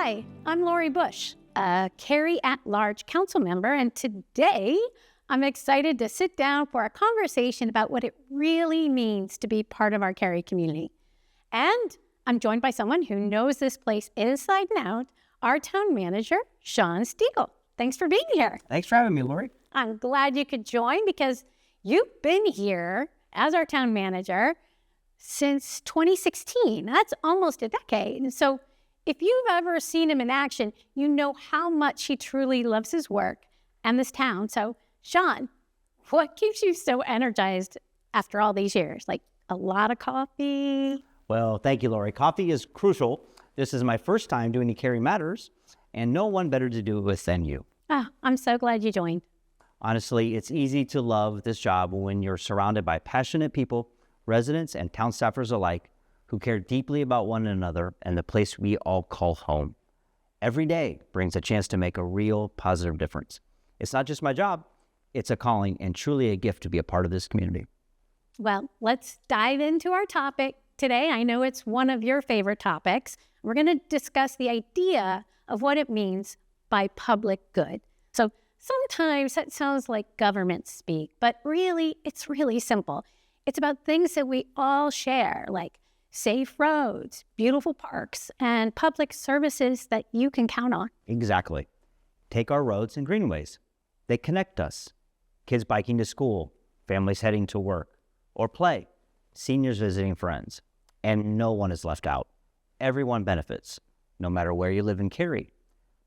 Hi, I'm Lori Bush, a Cary at-large council member, and today I'm excited to sit down for a conversation about what it really means to be part of our Cary community. And I'm joined by someone who knows this place inside and out, our town manager, Sean Stegall. Thanks for being here. Thanks for having me, Lori. I'm glad you could join because you've been here as our town manager since 2016. That's almost a decade. And so if you've ever seen him in action, you know how much he truly loves his work and this town. So, Sean, what keeps you so energized after all these years? Like a lot of coffee? Well, thank you, Lori. Coffee is crucial. This is my first time doing the Cary Matters, and no one better to do it with than you. Oh, I'm so glad you joined. Honestly, it's easy to love this job when you're surrounded by passionate people, residents and town staffers alike, who care deeply about one another and the place we all call home. Every day brings a chance to make a real positive difference. It's not just my job, it's a calling and truly a gift to be a part of this community. Well, let's dive into our topic today. I know it's one of your favorite topics. We're going to discuss the idea of what it means by public good. So sometimes that sounds like government speak, but really, it's really simple. It's about things that we all share, like safe roads, beautiful parks, and public services that you can count on. Exactly. Take our roads and greenways. They connect us. Kids biking to school, families heading to work or play, seniors visiting friends, and no one is left out. Everyone benefits, no matter where you live in Cary.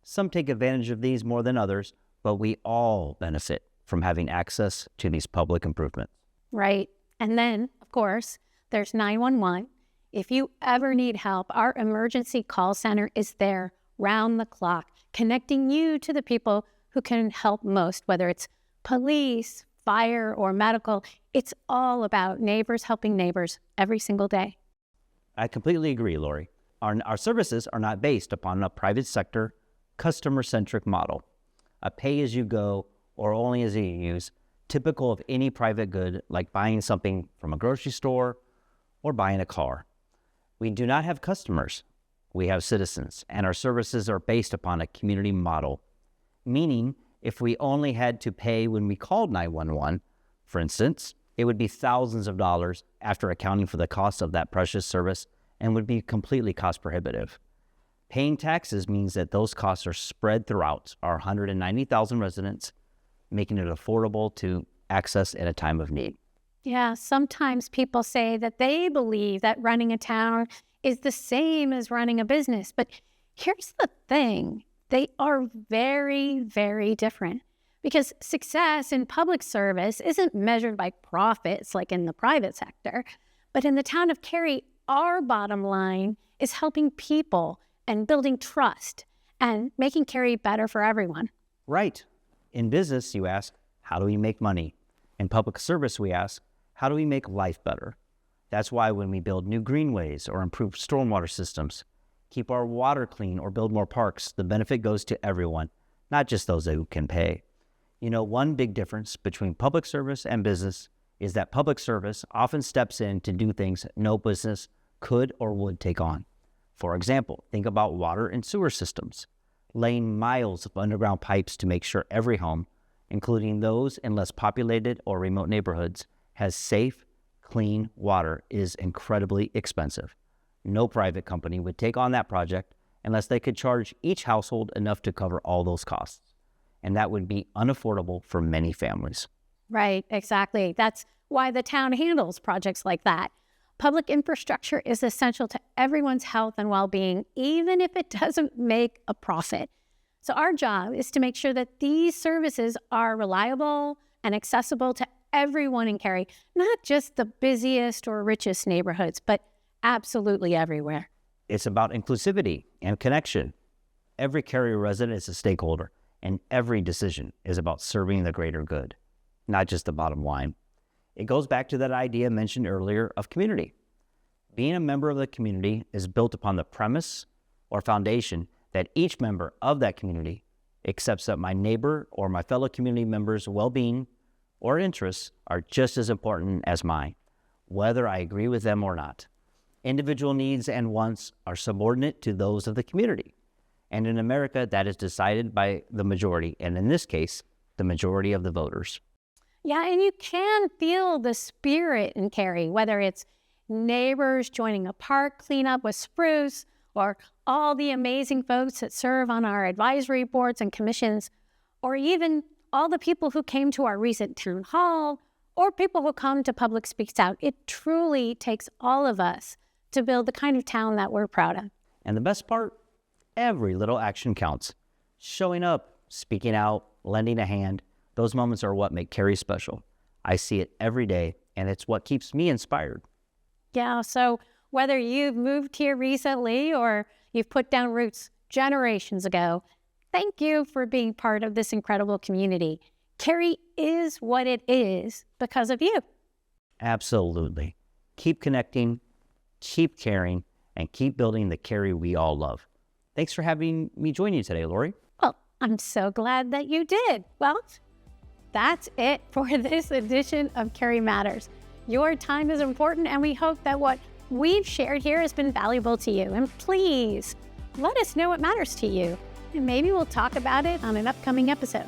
Some take advantage of these more than others, but we all benefit from having access to these public improvements. Right. And then, of course, there's 911. If you ever need help, our emergency call center is there round the clock, connecting you to the people who can help most, whether it's police, fire, or medical. It's all about neighbors helping neighbors every single day. I completely agree, Lori. Our services are not based upon a private sector, customer-centric model, a pay-as-you-go or only as you use, typical of any private good like buying something from a grocery store or buying a car. We do not have customers. We have citizens, and our services are based upon a community model, meaning if we only had to pay when we called 911, for instance, it would be thousands of dollars after accounting for the cost of that precious service and would be completely cost prohibitive. Paying taxes means that those costs are spread throughout our 190,000 residents, making it affordable to access in a time of need. Yeah, sometimes people say that they believe that running a town is the same as running a business. But here's the thing. They are very, very different. Because success in public service isn't measured by profits like in the private sector. But in the town of Cary, our bottom line is helping people and building trust and making Cary better for everyone. Right. In business, you ask, how do we make money? In public service, we ask, how do we make life better? That's why when we build new greenways or improve stormwater systems, keep our water clean or build more parks, the benefit goes to everyone, not just those who can pay. You know, one big difference between public service and business is that public service often steps in to do things no business could or would take on. For example, think about water and sewer systems, laying miles of underground pipes to make sure every home, including those in less populated or remote neighborhoods, has safe, clean water is incredibly expensive. No private company would take on that project unless they could charge each household enough to cover all those costs. And that would be unaffordable for many families. Right, exactly. That's why the town handles projects like that. Public infrastructure is essential to everyone's health and well-being, even if it doesn't make a profit. So our job is to make sure that these services are reliable and accessible to everyone in Cary, not just the busiest or richest neighborhoods, but absolutely everywhere. It's about inclusivity and connection. Every Cary resident is a stakeholder, and every decision is about serving the greater good, not just the bottom line. It goes back to that idea mentioned earlier of community. Being a member of the community is built upon the premise or foundation that each member of that community accepts that my neighbor or my fellow community members' well-being or interests are just as important as mine, whether I agree with them or not. Individual needs and wants are subordinate to those of the community. and in America that is decided by the majority, and in this case, the majority of the voters. Yeah, and you can feel the spirit in Cary, whether it's neighbors joining a park cleanup with spruce, or all the amazing folks that serve on our advisory boards and commissions, or even all the people who came to our recent town hall, or people who come to Public Speaks Out. It truly takes all of us to build the kind of town that we're proud of. And the best part, every little action counts. Showing up, speaking out, lending a hand, those moments are what make Cary special. I see it every day, and it's what keeps me inspired. Yeah, so whether you've moved here recently or you've put down roots generations ago, thank you for being part of this incredible community. Cary is what it is because of you. Absolutely. Keep connecting, keep caring, and keep building the Cary we all love. Thanks for having me join you today, Lori. Well, I'm so glad that you did. Well, that's it for this edition of Cary Matters. Your time is important, and we hope that what we've shared here has been valuable to you. And please let us know what matters to you, and maybe we'll talk about it on an upcoming episode.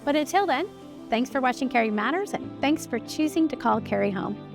But until then, thanks for watching Cary Matters, and thanks for choosing to call Cary home.